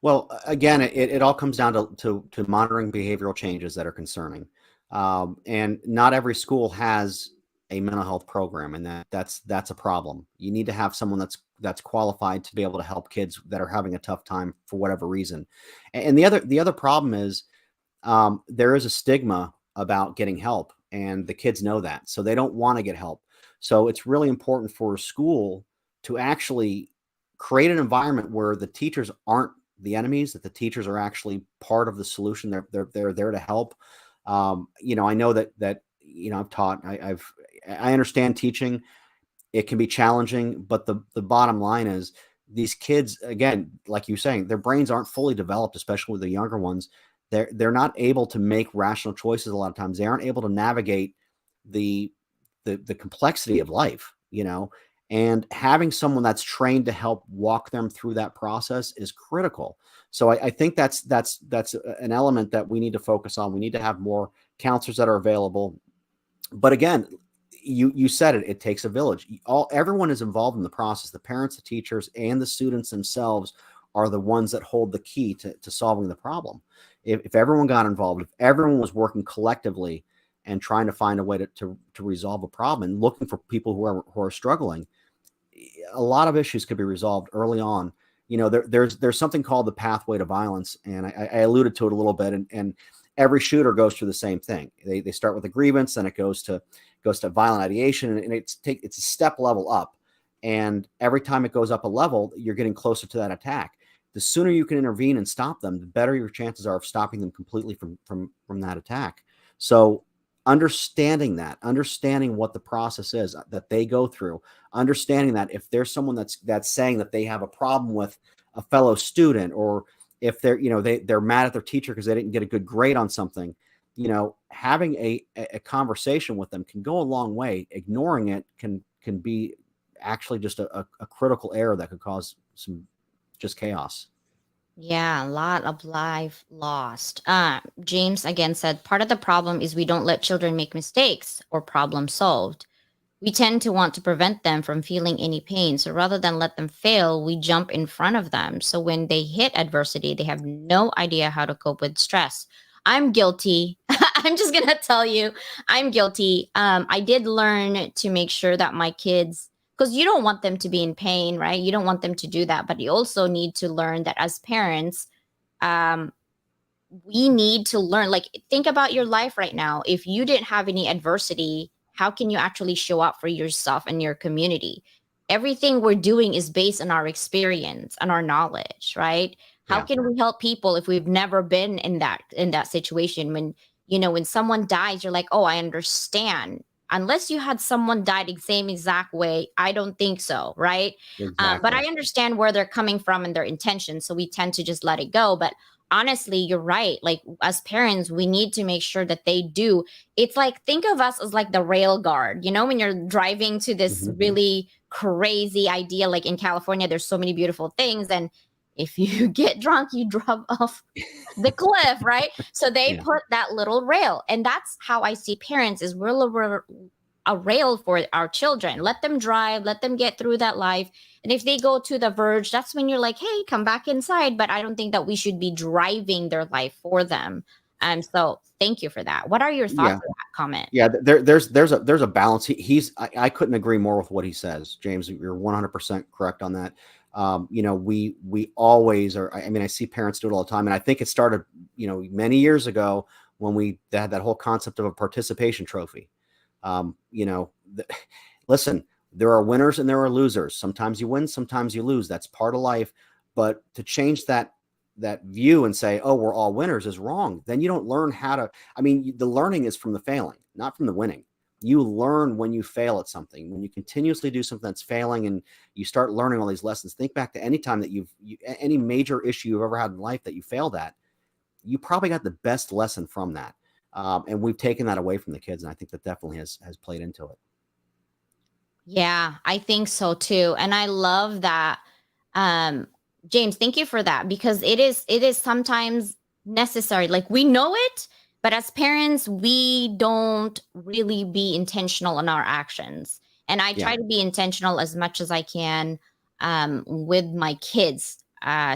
[SPEAKER 2] Well, again, it all comes down to monitoring behavioral changes that are concerning. And not every school has a mental health program, and that's a problem. You need to have someone that's qualified to be able to help kids that are having a tough time for whatever reason. And the other problem is, there is a stigma about getting help, and the kids know that, so they don't want to get help. So it's really important for a school to actually create an environment where the teachers aren't the enemies, that the teachers are actually part of the solution. They're there to help. I know that I've taught. I understand teaching. It can be challenging, but the bottom line is these kids, again, like you're saying, their brains aren't fully developed, especially with the younger ones. They're not able to make rational choices a lot of times. They aren't able to navigate the complexity of life, and having someone that's trained to help walk them through that process is critical. So I think that's an element that we need to focus on. We need to have more counselors that are available. But again, you said it, it takes a village. Everyone is involved in the process. The parents, the teachers, and the students themselves are the ones that hold the key to solving the problem. If everyone got involved, if everyone was working collectively and trying to find a way to resolve a problem and looking for people who are struggling, a lot of issues could be resolved early on. There's something called the pathway to violence, and I alluded to it a little bit. And every shooter goes through the same thing. They start with a grievance, then it goes to violent ideation, and it's a step level up. And every time it goes up a level, you're getting closer to that attack. The sooner you can intervene and stop them, the better your chances are of stopping them completely from that attack. So understanding what the process is that they go through, understanding that if there's someone that's saying that they have a problem with a fellow student, or if they're mad at their teacher because they didn't get a good grade on something, having a conversation with them can go a long way. Ignoring it can be actually just a critical error that could cause some just chaos.
[SPEAKER 1] Yeah, a lot of life lost. James again said part of the problem is we don't let children make mistakes or problem solved. We tend to want to prevent them from feeling any pain. So rather than let them fail, we jump in front of them. So when they hit adversity, they have no idea how to cope with stress. I'm guilty. I'm just going to tell you, I'm guilty. I did learn to make sure that my kids, because you don't want them to be in pain, right? You don't want them to do that. But you also need to learn that as parents, um, we need to learn, like, think about your life right now. If you didn't have any adversity, how can you actually show up for yourself and your community? Everything we're doing is based on our experience and our knowledge, right? How
[SPEAKER 2] Yeah.
[SPEAKER 1] can we help people if we've never been in that situation? When someone dies, you're like, oh, I understand. Unless you had someone die the same exact way, I don't think so, right? But I
[SPEAKER 2] Exactly.
[SPEAKER 1] understand where they're coming from and their intentions, so we tend to just let it go. But honestly, you're right. Like, as parents, we need to make sure that they do. It's like, think of us as like the rail guard, when you're driving to this
[SPEAKER 2] Mhm.
[SPEAKER 1] really crazy idea, like in California, there's so many beautiful things. And if you get drunk, you drop off the cliff, right? So they
[SPEAKER 2] Yeah.
[SPEAKER 1] put that little rail. And that's how I see parents, is we're a rail for our children. Let them drive, let them get through that life. And if they go to the verge, that's when you're like, hey, come back inside. But I don't think that we should be driving their life for them. And so thank you for that. What are your thoughts
[SPEAKER 2] Yeah.
[SPEAKER 1] on that comment?
[SPEAKER 2] Yeah, there's a balance. I couldn't agree more with what he says, James. You're 100% correct on that. We always are. I mean, I see parents do it all the time, and I think it started, many years ago when we had that whole concept of a participation trophy. Um, you know, the, Listen, there are winners and there are losers. Sometimes you win, sometimes you lose. That's part of life. But to change that view and say, oh, we're all winners is wrong. Then you don't learn how to. I mean, the learning is from the failing, not from the winning. You learn when you fail at something. When you continuously do something that's failing and you start learning all these lessons, think back to any time that any major issue you've ever had in life that you failed at, you probably got the best lesson from that. And we've taken that away from the kids. And I think that definitely has played into it.
[SPEAKER 1] Yeah, I think so too. And I love that. Um, James, thank you for that, because it is sometimes necessary. Like, we know it, but as parents, we don't really be intentional in our actions. And I
[SPEAKER 2] Yeah.
[SPEAKER 1] try to be intentional as much as I can with my kids.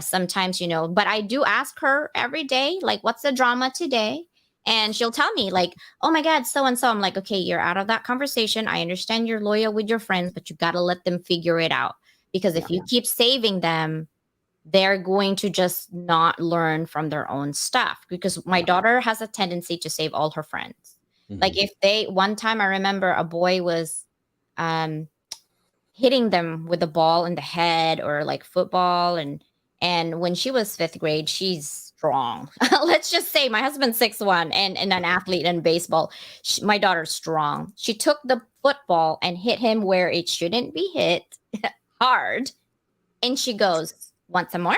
[SPEAKER 1] Sometimes, but I do ask her every day, like, what's the drama today? And she'll tell me, like, oh my God, so and so. I'm like, okay, you're out of that conversation. I understand you're loyal with your friends, but you got to let them figure it out. Because
[SPEAKER 2] Yeah.
[SPEAKER 1] if you keep saving them, they're going to just not learn from their own stuff. Because my
[SPEAKER 2] Yeah.
[SPEAKER 1] daughter has a tendency to save all her friends. Like,
[SPEAKER 2] Hmm.
[SPEAKER 1] one time I remember a boy was, um, hitting them with a ball in the head or like football. And when she was fifth grade, she's strong. Let's just say my husband's 6'1" and an athlete in baseball. My daughter's strong. She took the football and hit him where it shouldn't be hit hard. And she goes, "Want some more?"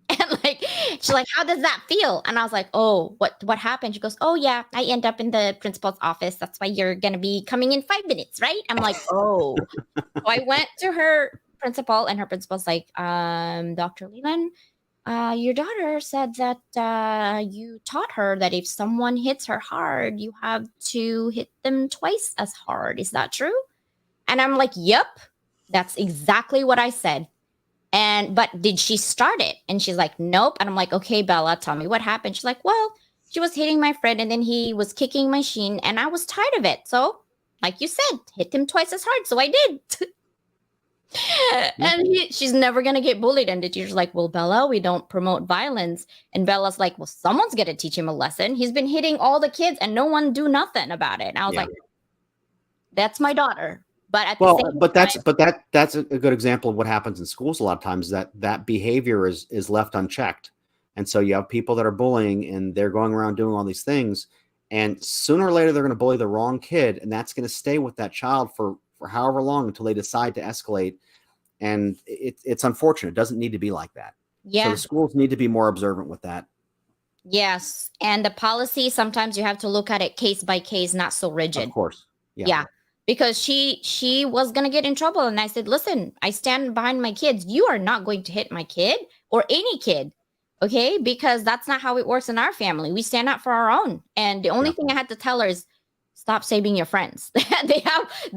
[SPEAKER 1] And like she's like, "How does that feel?" And I was like, "Oh, what happened?" She goes, "Oh yeah, I end up in the principal's office. That's why you're gonna be coming in 5 minutes, right?" I'm like, "Oh." So I went to her principal, and her principal's like, "Dr. Leland, your daughter said that you taught her that if someone hits her hard, you have to hit them twice as hard. Is that true?" And I'm like, "Yep, that's exactly what I said." And but did she start it? And she's like, "Nope." And I'm like, "Okay, Bella, tell me what happened." She's like, "Well, she was hitting my friend and then he was kicking my shin and I was tired of it. So, like you said, hit him twice as hard. So I did." And she's never going to get bullied. And the teacher's like, "Well, Bella, we don't promote violence." And Bella's like, "Well, someone's going to teach him a lesson. He's been hitting all the kids and no one do nothing about it." And I was like, "That's my daughter." But at the
[SPEAKER 2] Well,
[SPEAKER 1] same
[SPEAKER 2] but
[SPEAKER 1] time,
[SPEAKER 2] that's a good example of what happens in schools a lot of times, that behavior is left unchecked. And so you have people that are bullying and they're going around doing all these things, and sooner or later they're going to bully the wrong kid, and that's going to stay with that child for however long until they decide to escalate. And it's unfortunate. It doesn't need to be like that. So the
[SPEAKER 1] yeah.
[SPEAKER 2] schools need to be more observant with that.
[SPEAKER 1] Yes. And the policy, sometimes you have to look at it case by case, not so
[SPEAKER 2] Of
[SPEAKER 1] rigid.
[SPEAKER 2] course. Yeah.
[SPEAKER 1] Yeah. Because she was gonna get in trouble. And I said, "Listen, I stand behind my kids. You are not going to hit my kid or any kid. Okay, because that's not how it works in our family. We stand up for our own." And the only
[SPEAKER 2] Yeah.
[SPEAKER 1] thing I had to tell her is stop saving your friends. They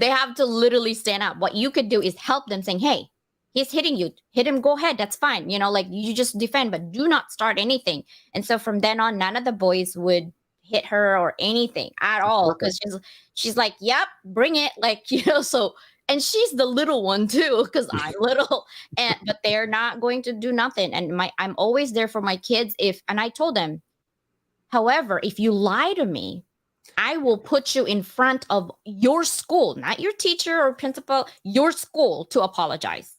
[SPEAKER 1] have to literally stand up. What you could do is help them saying, "Hey, he's hitting you. Hit him, go ahead. That's fine. Like you just defend, but do not start anything." And so from then on, none of the boys would hit her or anything at
[SPEAKER 2] That's
[SPEAKER 1] all.
[SPEAKER 2] perfect.
[SPEAKER 1] Because she's like, "Yep, bring it." Like, so and she's the little one too, because I'm little. But they're not going to do nothing. And I'm always there for my kids. And I told them, however, if you lie to me, I will put you in front of your school, not your teacher or principal, your school, to apologize.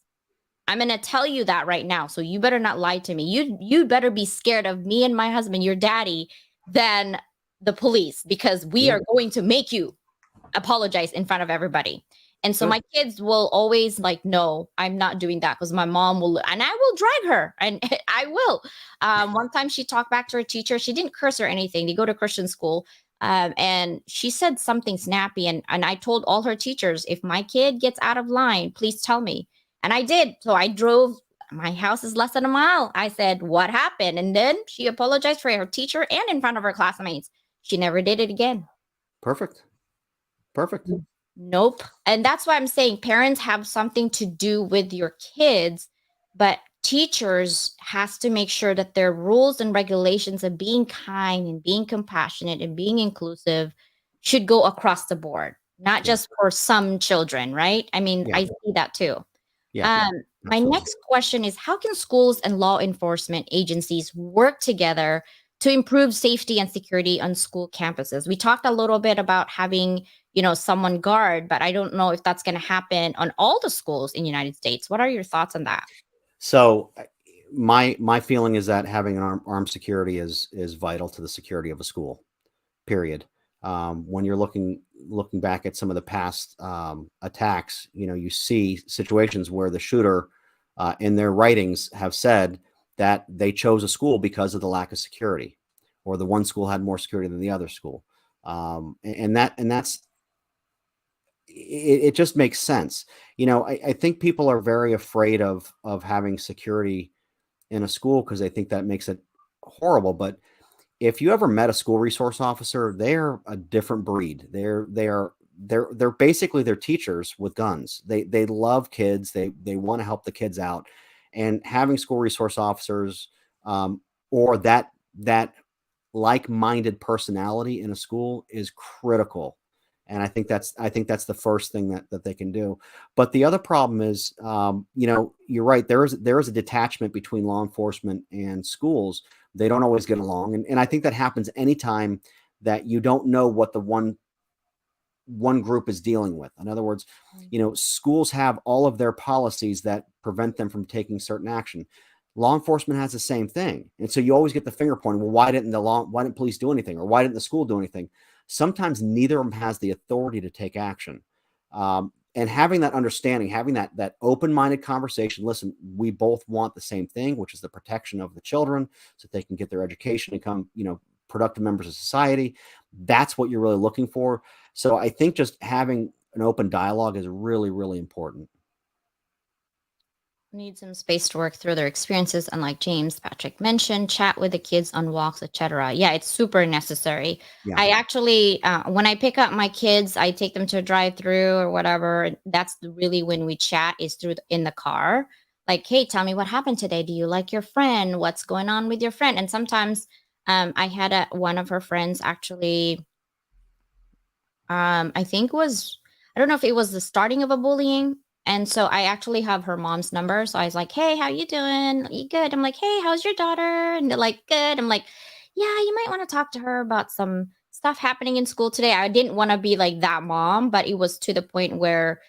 [SPEAKER 1] I'm going to tell you that right now. So you better not lie to me. You better be scared of me and my husband, your daddy, than the police, because we
[SPEAKER 2] Yeah.
[SPEAKER 1] are going to make you apologize in front of everybody. And so
[SPEAKER 2] Good.
[SPEAKER 1] my kids will always like, "No, I'm not doing that," because my mom will, and I will drag her, and I will. One time she talked back to her teacher. She didn't curse or anything. They go to Christian school. And she said something snappy. And I told all her teachers, "If my kid gets out of line, please tell me." And I did. So I drove. My house is less than a mile. I said, "What happened?" And then she apologized for her teacher and in front of her classmates. She never did it again.
[SPEAKER 2] Perfect. Perfect.
[SPEAKER 1] Nope. And that's why I'm saying parents have something to do with your kids, but teachers has to make sure that their rules and regulations of being kind and being compassionate and being inclusive should go across the board, not
[SPEAKER 2] Yeah.
[SPEAKER 1] just for some children, right? I mean,
[SPEAKER 2] Yeah.
[SPEAKER 1] I see that too.
[SPEAKER 2] Yeah.
[SPEAKER 1] My
[SPEAKER 2] Absolutely.
[SPEAKER 1] next question is, how can schools and law enforcement agencies work together to improve safety and security on school campuses? We talked a little bit about having, someone guard, but I don't know if that's going to happen on all the schools in the United States. What are your thoughts on that?
[SPEAKER 2] So my feeling is that having an armed security is vital to the security of a school. Period. When you're looking back at some of the past attacks, you see situations where the shooter, in their writings, have said that they chose a school because of the lack of security, or the one school had more security than the other school, and that's it just makes sense. I think people are very afraid of having security in a school because they think that makes it horrible. But if you ever met a school resource officer, they're a different breed. They're basically their teachers with guns. They love kids. They want to help the kids out, and having school resource officers, or that like-minded personality in a school is critical. And I think that's the first thing that they can do. But the other problem is, you're right. There is a detachment between law enforcement and schools. They don't always get along, and I think that happens anytime that you don't know what one group is dealing with. In other words, schools have all of their policies that prevent them from taking certain action. Law enforcement has the same thing. And so you always get the finger pointing. Well, why didn't police do anything? Or why didn't the school do anything? Sometimes neither of them has the authority to take action. And having that understanding, having that open-minded conversation, listen, we both want the same thing, which is the protection of the children so that they can get their education and become, productive members of society. That's what you're really looking for. So I think just having an open dialogue is really, really important.
[SPEAKER 1] Need some space to work through their experiences, unlike James Patrick mentioned, chat with the kids on walks, etc. Yeah, it's super necessary.
[SPEAKER 2] Yeah.
[SPEAKER 1] I actually, when I pick up my kids, I take them to a drive-through or whatever. That's really when we chat, is in the car. Like, hey, tell me what happened today. Do you like your friend? What's going on with your friend? And sometimes I had one of her friends actually, I think I don't know if it was the starting of a bullying. And so I actually have her mom's number. So I was like, hey, how you doing? You good? I'm like, hey, how's your daughter? And they're like, good. I'm like, yeah, you might want to talk to her about some stuff happening in school today. I didn't want to be like that mom, but it was to the point where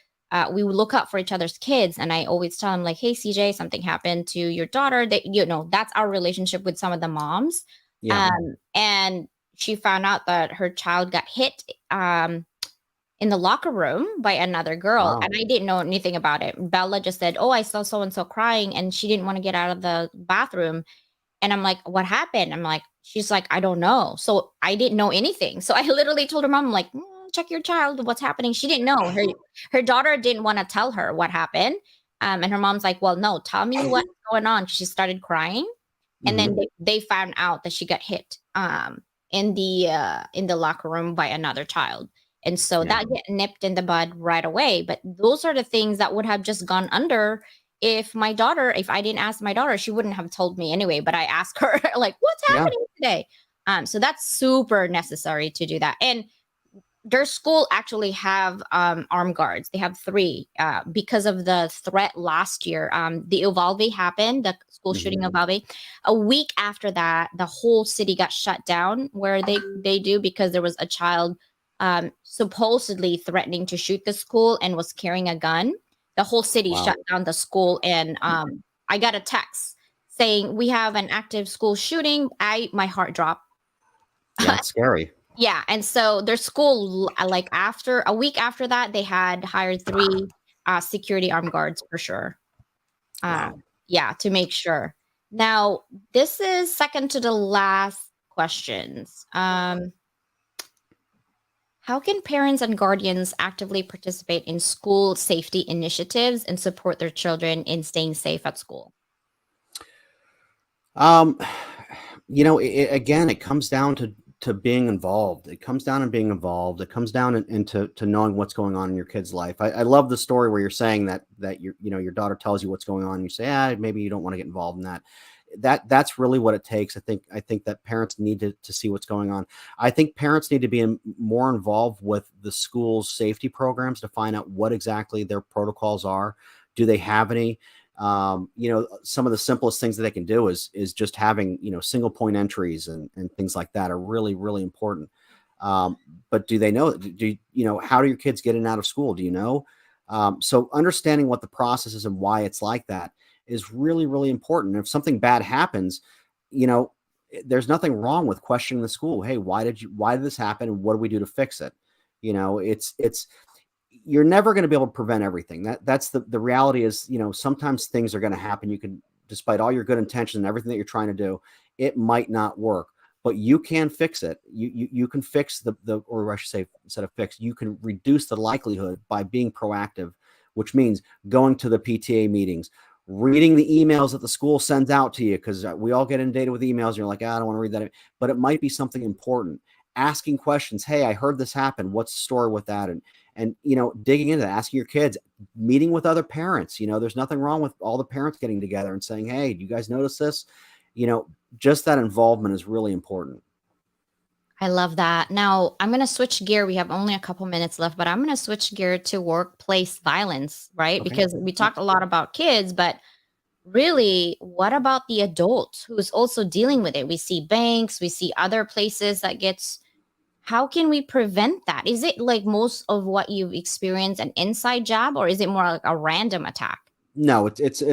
[SPEAKER 1] we would look out for each other's kids. And I always tell them like, hey, CJ, something happened to your daughter. That, that's our relationship with some of the moms.
[SPEAKER 2] Yeah.
[SPEAKER 1] And she found out that her child got hit in the locker room by another girl.
[SPEAKER 2] Wow.
[SPEAKER 1] And I didn't know anything about it. Bella just said, oh, I saw so-and-so crying and she didn't want to get out of the bathroom. And I'm like, what happened? I'm like, she's like, I don't know. So I didn't know anything. So I literally told her mom, I'm like, check your child, what's happening. She didn't know. Her daughter didn't want to tell her what happened. And her mom's like, well, no, tell me what's going on. She started crying. And then they found out that she got hit in the locker room by another child. And so that get nipped in the bud right away. But those are the things that would have just gone under if I didn't ask my daughter, she wouldn't have told me anyway. But I asked her, like, what's happening today? So that's super necessary to do that. And their school actually have armed guards. They have 3 because of the threat last year. The Uvalde happened, the school shooting of Uvalde. A week after that, the whole city got shut down where they do, because there was a child supposedly threatening to shoot the school and was carrying a gun. The whole city shut down the school. And I got a text saying, we have an active school shooting. My heart dropped.
[SPEAKER 2] Yeah, that's scary.
[SPEAKER 1] Yeah. And so their school, like after a week after that, they had hired 3 security armed guards for sure. Yeah, to make sure. Now, this is second to the last questions. How can parents and guardians actively participate in school safety initiatives and support their children in staying safe at school?
[SPEAKER 2] Again, it comes down to being involved. It comes down and being involved. It comes down into knowing what's going on in your kid's life. I love the story where you're saying that your daughter tells you what's going on and you say, maybe you don't want to get involved in that. That's really what it takes. I think that parents need to see what's going on. I think parents need to be more involved with the school's safety programs to find out what exactly their protocols are. Do they have any? Some of the simplest things that they can do is just having, single point entries and things like that are really, really important. But do they know, how do your kids get in and out of school? Do you know? So understanding what the process is and why it's like that is really, really important. If something bad happens, there's nothing wrong with questioning the school. Hey, why did this happen? And what do we do to fix it? You're never going to be able to prevent everything. That's the reality is, sometimes things are going to happen. You can, despite all your good intentions and everything that you're trying to do, it might not work, but you can fix it. You can fix or I should say, instead of fix, you can reduce the likelihood by being proactive, which means going to the PTA meetings, reading the emails that the school sends out to you, because we all get inundated with emails and you're like, I don't want to read that, but it might be something important. Asking questions. Hey, I heard this happen. What's the story with that? And digging into that, asking your kids, meeting with other parents. There's nothing wrong with all the parents getting together and saying, hey, do you guys notice this? Just that involvement is really important.
[SPEAKER 1] I love that. Now, I'm going to switch gear. We have only a couple minutes left, but I'm going to switch gear to workplace violence, right?
[SPEAKER 2] Okay.
[SPEAKER 1] Because we talked a lot about kids, but really, what about the adult who's also dealing with it? We see banks, we see other places that gets how can we prevent that? Is it like most of what you've experienced an inside job, or is it more like a random attack?
[SPEAKER 2] No, it's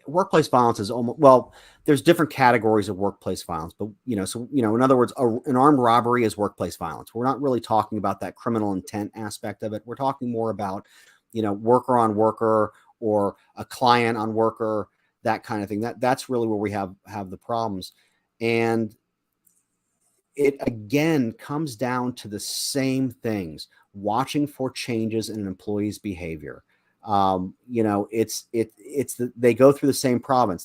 [SPEAKER 2] workplace violence is almost, well, there's different categories of workplace violence, but in other words, an armed robbery is workplace violence. We're not really talking about that criminal intent aspect of it. We're talking more about, worker on worker or a client on worker, that kind of thing. That's really where we have the problems. And it again comes down to the same things: watching for changes in an employee's behavior. They go through the same problem.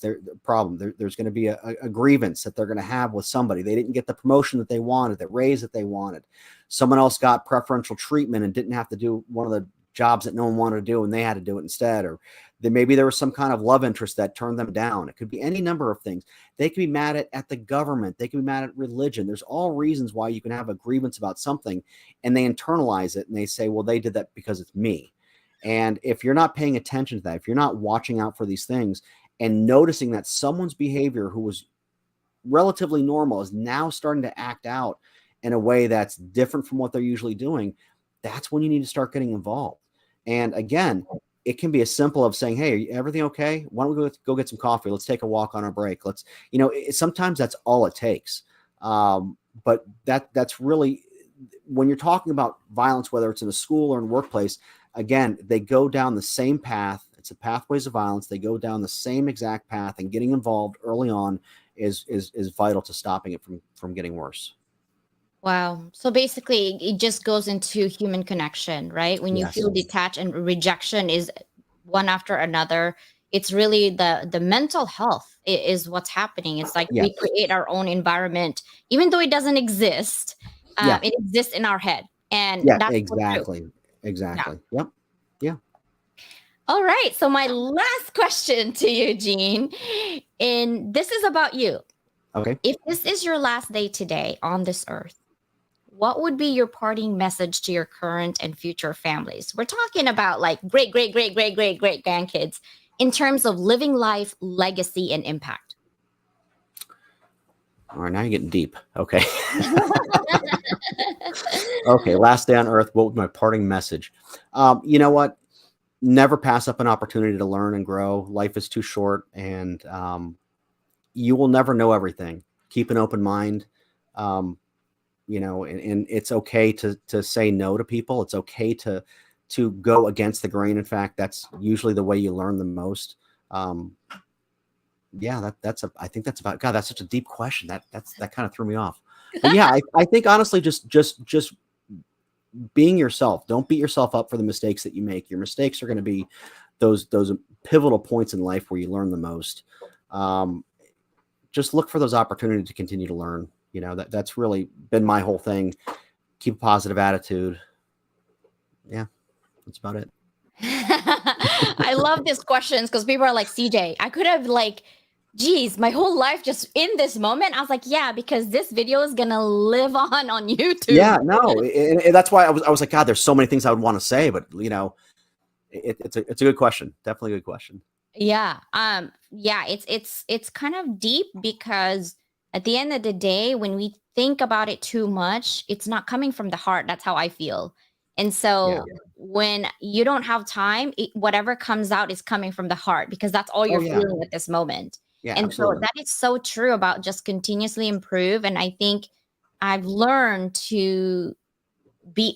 [SPEAKER 2] There's going to be a grievance that they're going to have with somebody. They didn't get the promotion that they wanted, that raise that they wanted. Someone else got preferential treatment and didn't have to do one of the jobs that no one wanted to do, and they had to do it instead. Or maybe there was some kind of love interest that turned them down. It could be any number of things. They could be mad at the government. They could be mad at religion. There's all reasons why you can have a grievance about something, and they internalize it and they say, well, they did that because it's me. And if you're not paying attention to that, if you're not watching out for these things and noticing that someone's behavior who was relatively normal is now starting to act out in a way that's different from what they're usually doing, that's when you need to start getting involved. And again, it can be as simple as saying, hey, everything okay? Why don't we go get some coffee? Let's take a walk on our break. Sometimes that's all it takes. But that's really, when you're talking about violence, whether it's in a school or in a workplace, again, they go down the same path. It's the pathways of violence. They go down the same exact path, and getting involved early on is vital to stopping it from getting worse.
[SPEAKER 1] Wow. So basically, it just goes into human connection, right? When you
[SPEAKER 2] Yes.
[SPEAKER 1] feel detached and rejection is one after another, it's really the mental health is what's happening. It's like
[SPEAKER 2] Yes.
[SPEAKER 1] we create our own environment, even though it doesn't exist.
[SPEAKER 2] Yeah.
[SPEAKER 1] It exists in our head, and
[SPEAKER 2] Yeah,
[SPEAKER 1] that's so true.
[SPEAKER 2] exactly. Yep. Yeah.
[SPEAKER 1] All right. So my last question to you, Gene, and this is about you.
[SPEAKER 2] Okay.
[SPEAKER 1] If this is your last day today on this earth, what would be your parting message to your current and future families? We're talking about like great grandkids in terms of living life, legacy, and impact.
[SPEAKER 2] All right, now you're getting deep. Okay. Okay, last day on earth. What would my parting message? You know what? Never pass up an opportunity to learn and grow. Life is too short, and you will never know everything. Keep an open mind. And it's okay to say no to people. It's okay to go against the grain. In fact, that's usually the way you learn the most. Yeah, I think that's about, God, that's such a deep question. That kind of threw me off. But yeah, I think honestly, just being yourself. Don't beat yourself up for the mistakes that you make. Your mistakes are going to be those pivotal points in life where you learn the most. Just look for those opportunities to continue to learn. That's really been my whole thing. Keep a positive attitude. Yeah, that's about it.
[SPEAKER 1] I love these questions because people are like, CJ, I could have geez, my whole life just in this moment. I was like, yeah, because this video is going to live on YouTube.
[SPEAKER 2] Yeah, no. And that's why I was like, God, there's so many things I would want to say, but it's a good question. Definitely a good question.
[SPEAKER 1] Yeah. Yeah, it's kind of deep because at the end of the day, when we think about it too much, it's not coming from the heart. That's how I feel. And so when you don't have time, whatever comes out is coming from the heart because that's all you're feeling at this moment.
[SPEAKER 2] Yeah,
[SPEAKER 1] and
[SPEAKER 2] absolutely.
[SPEAKER 1] So that is so true about just continuously improve. And I think I've learned to be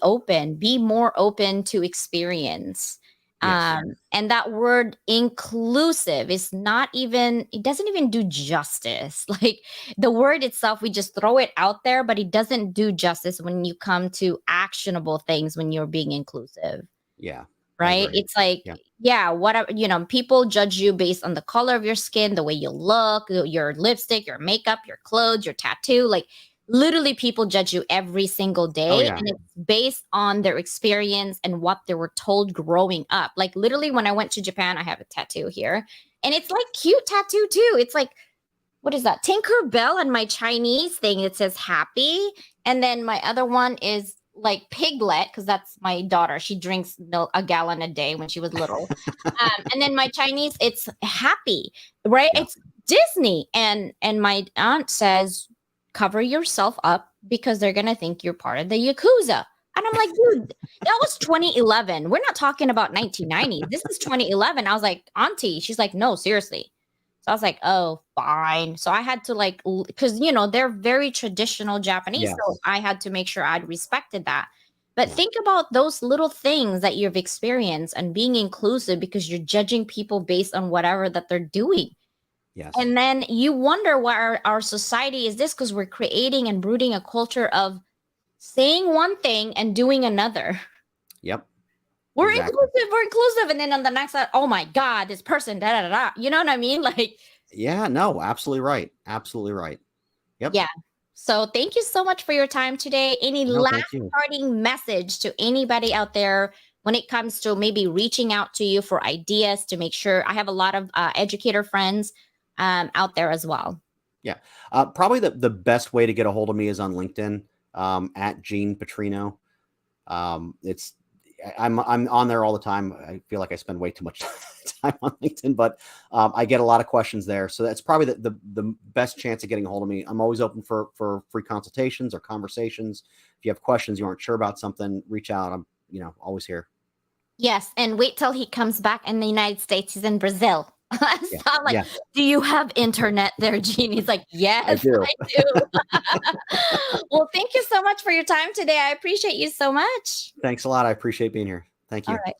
[SPEAKER 1] more open to experience.
[SPEAKER 2] Yes.
[SPEAKER 1] And that word inclusive is it doesn't even do justice. Like the word itself, we just throw it out there, but it doesn't do justice when you come to actionable things when you're being inclusive.
[SPEAKER 2] Yeah.
[SPEAKER 1] Right. It's like, whatever, people judge you based on the color of your skin, the way you look, your lipstick, your makeup, your clothes, your tattoo. Like literally people judge you every single day. And it's based on their experience and what they were told growing up. Like literally when I went to Japan, I have a tattoo here and it's like cute tattoo too. It's like, what is that? Tinkerbell on my Chinese thing. It says happy. And then my other one is like Piglet, because that's my daughter. She drinks milk a gallon a day when she was little. And then my Chinese, it's happy, right? It's Disney. And my aunt says, cover yourself up because they're gonna think you're part of the Yakuza. And I'm like, dude, that was 2011. We're not talking about 1990. This is 2011. I was like, Auntie. She's like, no, seriously. So I was like, oh, fine. So I had to like, because they're very traditional Japanese.
[SPEAKER 2] Yes.
[SPEAKER 1] So I had to make sure I'd respected that. But
[SPEAKER 2] Yeah.
[SPEAKER 1] think about those little things that you've experienced and being inclusive because you're judging people based on whatever that they're doing.
[SPEAKER 2] Yes.
[SPEAKER 1] And then you wonder why our society is this, because we're creating and brooding a culture of saying one thing and doing another.
[SPEAKER 2] Yep.
[SPEAKER 1] We're
[SPEAKER 2] Exactly.
[SPEAKER 1] inclusive. And then on the next side, oh my God, this person, da da da. You know what I mean? Like,
[SPEAKER 2] Yeah, no, absolutely right. Absolutely right. Yep.
[SPEAKER 1] yeah. So thank you so much for your time today. Any
[SPEAKER 2] No,
[SPEAKER 1] last
[SPEAKER 2] thank you.
[SPEAKER 1] parting message to anybody out there when it comes to maybe reaching out to you for ideas to make sure? I have a lot of educator friends out there as well.
[SPEAKER 2] Yeah. Probably the best way to get a hold of me is on LinkedIn, at Gene Petrino. It's I'm on there all the time. I feel like I spend way too much time on LinkedIn, but I get a lot of questions there. So that's probably the best chance of getting a hold of me. I'm always open for free consultations or conversations. If you have questions, you aren't sure about something, reach out. I'm always here.
[SPEAKER 1] Yes, and wait till he comes back in the United States. He's in Brazil. So
[SPEAKER 2] Yeah.
[SPEAKER 1] I'm like,
[SPEAKER 2] Yeah,
[SPEAKER 1] do you have internet there, Gene? He's like, yes,
[SPEAKER 2] I do.
[SPEAKER 1] I do. Well, thank you so much for your time today. I appreciate you so much.
[SPEAKER 2] Thanks a lot. I appreciate being here. Thank
[SPEAKER 1] All
[SPEAKER 2] you.
[SPEAKER 1] right.